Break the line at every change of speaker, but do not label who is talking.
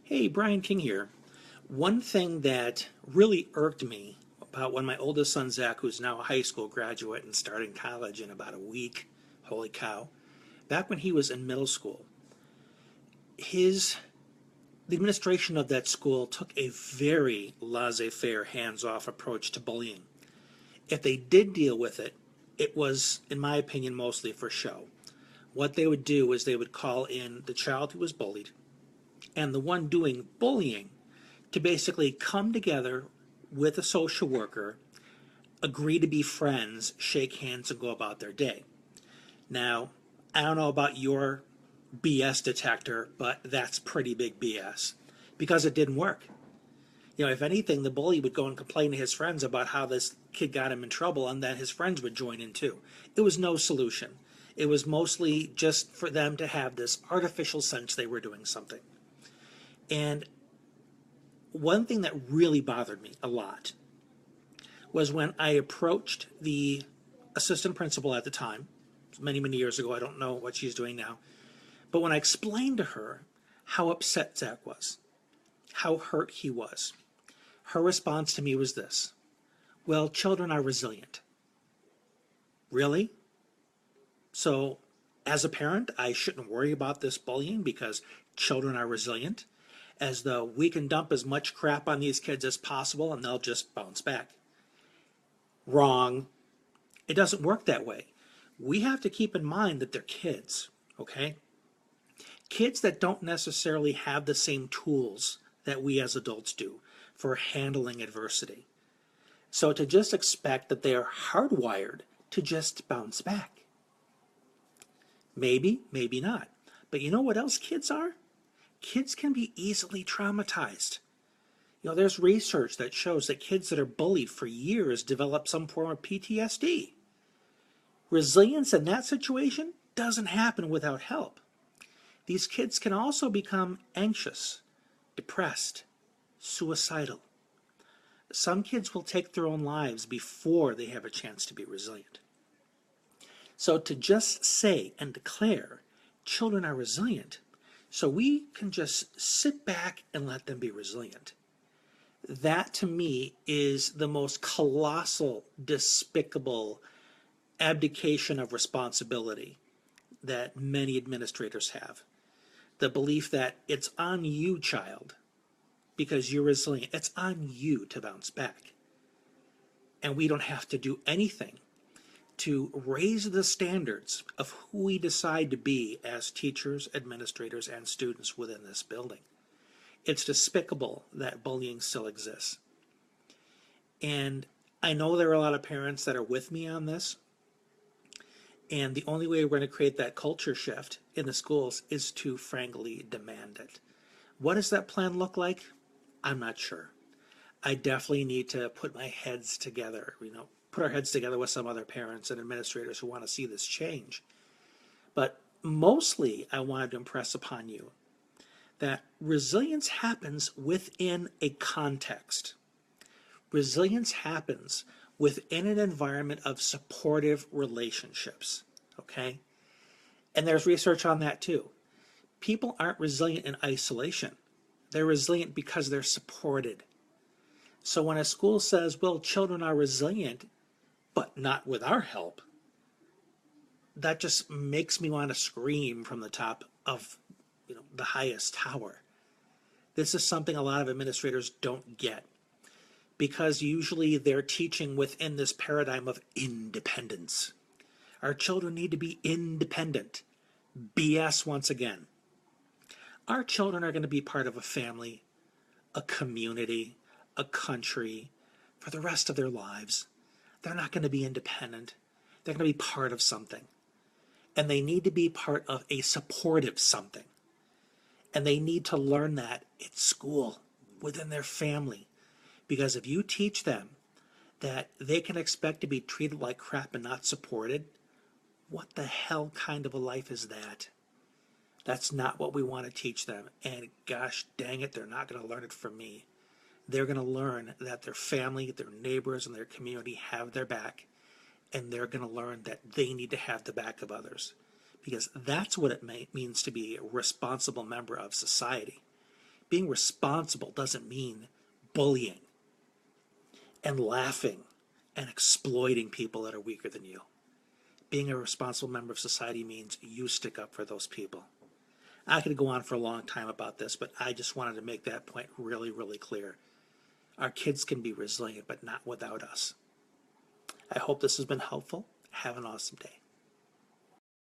Hey, Brian King here. One thing that really irked me about when my oldest son Zach, who's now a high school graduate and starting college in about a week, holy cow, back when he was in middle school, his the administration of that school took a very laissez-faire, hands-off approach to bullying. If they did deal with it, it was, in my opinion, mostly for show. What they would do is they would call in the child who was bullied and the one doing bullying to basically come together with a social worker, agree to be friends, shake hands, and go about their day. Now, I don't know about your BS detector, but that's pretty big BS because it didn't work. If anything, the bully would go and complain to his friends about how this kid got him in trouble, and then his friends would join in too. It was no solution. It was mostly just for them to have this artificial sense they were doing something. And one thing that really bothered me a lot was when I approached the assistant principal at the time, many, many years ago. I don't know what she's doing now. But when I explained to her how upset Zach was, how hurt he was, her response to me was this: well, children are resilient. Really? So, as a parent, I shouldn't worry about this bullying because children are resilient? As though we can dump as much crap on these kids as possible and they'll just bounce back. Wrong. It doesn't work that way. We have to keep in mind that they're kids, okay? Kids that don't necessarily have the same tools that we as adults do for handling adversity. So to just expect that they are hardwired to just bounce back. Maybe, maybe not. But you know what else kids are? Kids can be easily traumatized. There's research that shows that kids that are bullied for years develop some form of PTSD. Resilience in that situation doesn't happen without help. These kids can also become anxious, depressed, suicidal. Some kids will take their own lives before they have a chance to be resilient. So to just say and declare children are resilient, so we can just sit back and let them be resilient, that to me is the most colossal, despicable abdication of responsibility that many administrators have. The belief that it's on you, child, because you're resilient. It's on you to bounce back. And we don't have to do anything to raise the standards of who we decide to be as teachers, administrators, and students within this building. It's despicable that bullying still exists. And I know there are a lot of parents that are with me on this. And the only way we're going to create that culture shift in the schools is to frankly demand it. What does that plan look like? I'm not sure. I definitely need to put my heads together, put our heads together with some other parents and administrators who want to see this change. But mostly I wanted to impress upon you that resilience happens within a context. Resilience happens within an environment of supportive relationships, okay? And there's research on that too. People aren't resilient in isolation. They're resilient because they're supported. So when a school says, well, children are resilient, but not with our help, that just makes me want to scream from the top of the highest tower. This is something a lot of administrators don't get, because usually they're teaching within this paradigm of independence. Our children need to be independent. BS once again. Our children are going to be part of a family, a community, a country for the rest of their lives. They're not going to be independent. They're going to be part of something. And they need to be part of a supportive something. And they need to learn that at school, within their family. Because if you teach them that they can expect to be treated like crap and not supported, what the hell kind of a life is that? That's not what we want to teach them. And gosh dang it, they're not going to learn it from me. They're going to learn that their family, their neighbors, and their community have their back. And they're going to learn that they need to have the back of others. Because that's what it means to be a responsible member of society. being responsible doesn't mean bullying and laughing and exploiting people that are weaker than you. Being a responsible member of society means you stick up for those people. I could go on for a long time about this, but I just wanted to make that point really, really clear. Our kids can be resilient, but not without us. I hope this has been helpful. Have an awesome day.